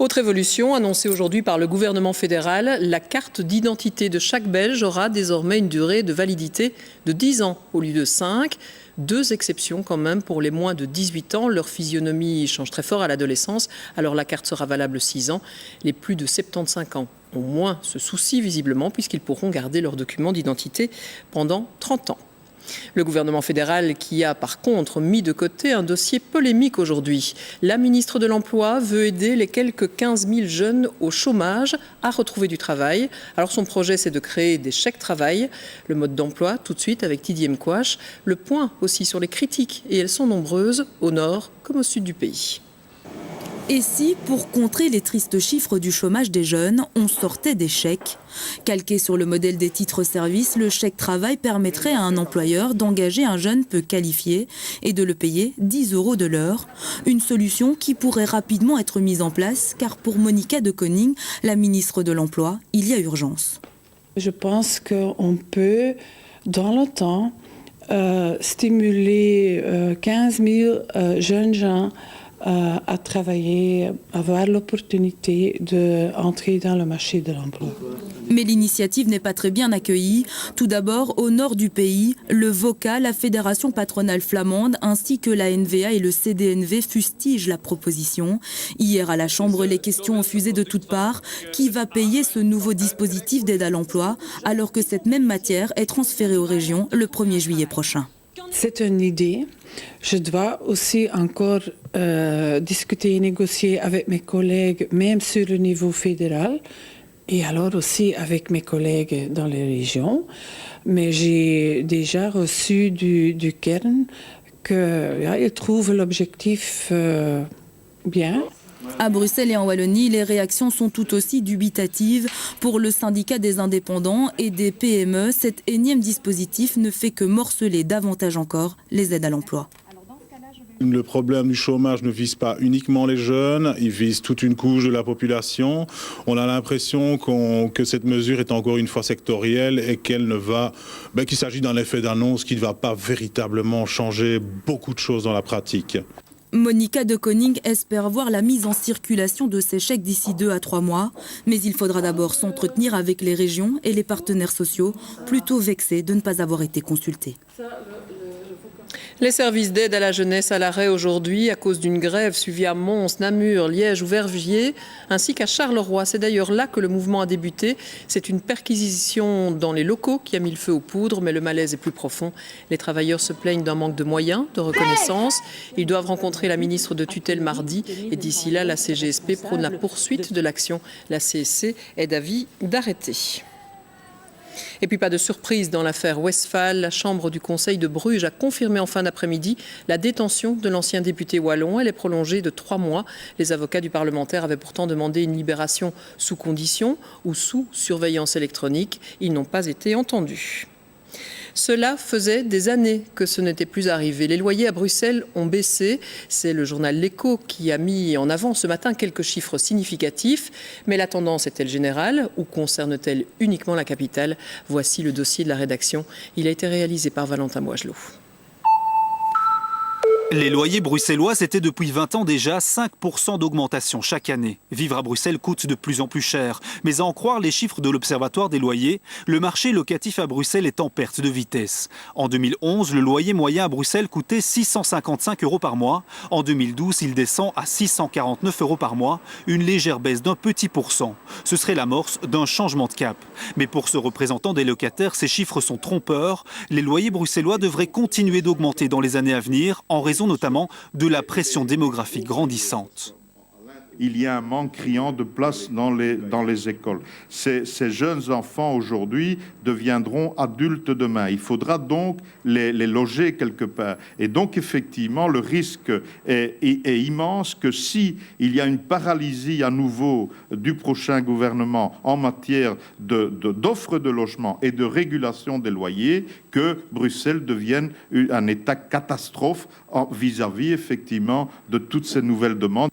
Autre évolution annoncée aujourd'hui par le gouvernement fédéral, la carte d'identité de chaque Belge aura désormais une durée de validité de 10 ans au lieu de 5. 2 exceptions quand même pour les moins de 18 ans. Leur physionomie change très fort à l'adolescence, alors la carte sera valable 6 ans. Les plus de 75 ans ont moins ce souci visiblement puisqu'ils pourront garder leurs documents d'identité pendant 30 ans. Le gouvernement fédéral qui a par contre mis de côté un dossier polémique aujourd'hui. La ministre de l'Emploi veut aider les quelques 15 000 jeunes au chômage à retrouver du travail. Alors son projet c'est de créer des chèques travail. Le mode d'emploi tout de suite avec Didier Mkwash. Le point aussi sur les critiques et elles sont nombreuses au nord comme au sud du pays. Et si, pour contrer les tristes chiffres du chômage des jeunes, on sortait des chèques? Calqué sur le modèle des titres-services, le chèque travail permettrait à un employeur d'engager un jeune peu qualifié et de le payer 10 € de l'heure. Une solution qui pourrait rapidement être mise en place, car pour Monica de Koning, la ministre de l'Emploi, il y a urgence. Je pense qu'on peut, dans le temps, stimuler 15 000 jeunes gens à travailler, avoir l'opportunité d'entrer dans le marché de l'emploi. Mais l'initiative n'est pas très bien accueillie. Tout d'abord, au nord du pays, le VOCA, la Fédération patronale flamande, ainsi que la NVA et le CDNV fustigent la proposition. Hier, à la Chambre, les questions ont fusé de toutes parts. Qui va payer ce nouveau dispositif d'aide à l'emploi, alors que cette même matière est transférée aux régions le 1er juillet prochain? C'est une idée. Je dois aussi encore discuter et négocier avec mes collègues, même sur le niveau fédéral, et alors aussi avec mes collègues dans les régions. Mais j'ai déjà reçu du Kern qu'ils trouvent l'objectif bien. À Bruxelles et en Wallonie, les réactions sont tout aussi dubitatives. Pour le syndicat des indépendants et des PME, cet énième dispositif ne fait que morceler davantage encore les aides à l'emploi. Le problème du chômage ne vise pas uniquement les jeunes, il vise toute une couche de la population. On a l'impression que cette mesure est encore une fois sectorielle et qu'il s'agit d'un effet d'annonce qui ne va pas véritablement changer beaucoup de choses dans la pratique. Monica de Koning espère voir la mise en circulation de ces chèques d'ici 2 à 3 mois. Mais il faudra d'abord s'entretenir avec les régions et les partenaires sociaux, plutôt vexés de ne pas avoir été consultés. Les services d'aide à la jeunesse à l'arrêt aujourd'hui à cause d'une grève suivie à Mons, Namur, Liège ou Verviers, ainsi qu'à Charleroi. C'est d'ailleurs là que le mouvement a débuté. C'est une perquisition dans les locaux qui a mis le feu aux poudres, mais le malaise est plus profond. Les travailleurs se plaignent d'un manque de moyens, de reconnaissance. Ils doivent rencontrer la ministre de tutelle mardi et d'ici là, la CGSP prône la poursuite de l'action. La CSC est d'avis d'arrêter. Et puis pas de surprise dans l'affaire Westphal, la Chambre du Conseil de Bruges a confirmé en fin d'après-midi la détention de l'ancien député wallon. Elle est prolongée de 3 mois. Les avocats du parlementaire avaient pourtant demandé une libération sous condition ou sous surveillance électronique. Ils n'ont pas été entendus. Cela faisait des années que ce n'était plus arrivé. Les loyers à Bruxelles ont baissé. C'est le journal L'Écho qui a mis en avant ce matin quelques chiffres significatifs. Mais la tendance est-elle générale ou concerne-t-elle uniquement la capitale? Voici le dossier de la rédaction. Il a été réalisé par Valentin Boigelot. Les loyers bruxellois, c'était depuis 20 ans déjà 5% d'augmentation chaque année. Vivre à Bruxelles coûte de plus en plus cher. Mais à en croire les chiffres de l'Observatoire des loyers, le marché locatif à Bruxelles est en perte de vitesse. En 2011, le loyer moyen à Bruxelles coûtait 655 € par mois. En 2012, il descend à 649 € par mois, une légère baisse d'un petit pourcent. Ce serait l'amorce d'un changement de cap. Mais pour ce représentant des locataires, ces chiffres sont trompeurs. Les loyers bruxellois devraient continuer d'augmenter dans les années à venir, en raison notamment de la pression démographique grandissante. Il y a un manque criant de place dans les écoles. Ces jeunes enfants aujourd'hui deviendront adultes demain. Il faudra donc les loger quelque part. Et donc effectivement, le risque est immense que si il y a une paralysie à nouveau du prochain gouvernement en matière d'offre de logement et de régulation des loyers, que Bruxelles devienne un état catastrophe vis-à-vis effectivement de toutes ces nouvelles demandes.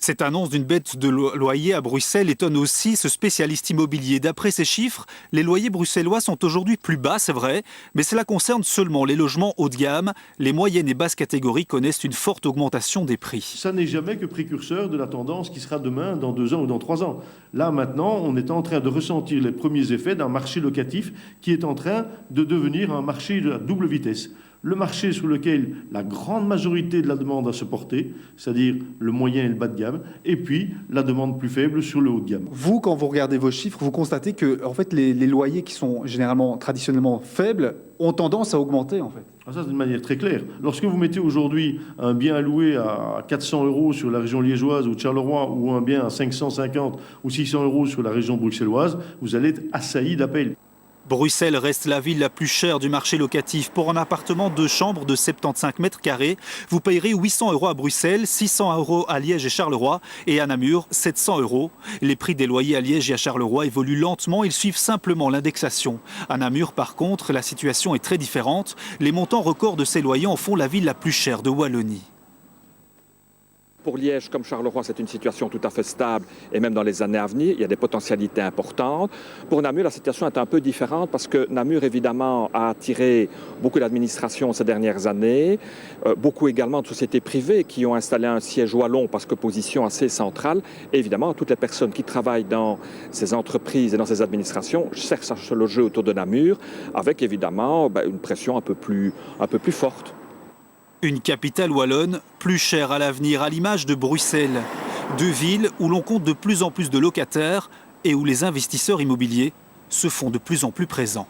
Cette annonce d'une baisse de loyer à Bruxelles étonne aussi ce spécialiste immobilier. D'après ces chiffres, les loyers bruxellois sont aujourd'hui plus bas, c'est vrai, mais cela concerne seulement les logements haut de gamme. Les moyennes et basses catégories connaissent une forte augmentation des prix. Ça n'est jamais que précurseur de la tendance qui sera demain, dans 2 ans ou dans 3 ans. Là, maintenant, on est en train de ressentir les premiers effets d'un marché locatif qui est en train de devenir un marché à double vitesse. Le marché sur lequel la grande majorité de la demande a se porter, c'est-à-dire le moyen et le bas de gamme, et puis la demande plus faible sur le haut de gamme. Vous, quand vous regardez vos chiffres, vous constatez que en fait, les loyers qui sont traditionnellement faibles ont tendance à augmenter en fait. Ça, c'est d'une manière très claire. Lorsque vous mettez aujourd'hui un bien à louer à 400 € sur la région liégeoise ou de Charleroi, ou un bien à 550 ou 600 € sur la région bruxelloise, vous allez être assailli d'appels. Bruxelles reste la ville la plus chère du marché locatif. Pour un appartement 2 chambres de 75 mètres carrés, vous payerez 800 € à Bruxelles, 600 € à Liège et Charleroi et à Namur, 700 €. Les prix des loyers à Liège et à Charleroi évoluent lentement, ils suivent simplement l'indexation. À Namur, par contre, la situation est très différente. Les montants records de ces loyers en font la ville la plus chère de Wallonie. Pour Liège comme Charleroi, c'est une situation tout à fait stable et même dans les années à venir, il y a des potentialités importantes. Pour Namur, la situation est un peu différente parce que Namur, évidemment, a attiré beaucoup d'administrations ces dernières années, beaucoup également de sociétés privées qui ont installé un siège wallon parce que position assez centrale. Et évidemment, toutes les personnes qui travaillent dans ces entreprises et dans ces administrations cherchent à se loger autour de Namur avec évidemment une pression un peu plus forte. Une capitale wallonne plus chère à l'avenir, à l'image de Bruxelles. 2 villes où l'on compte de plus en plus de locataires et où les investisseurs immobiliers se font de plus en plus présents.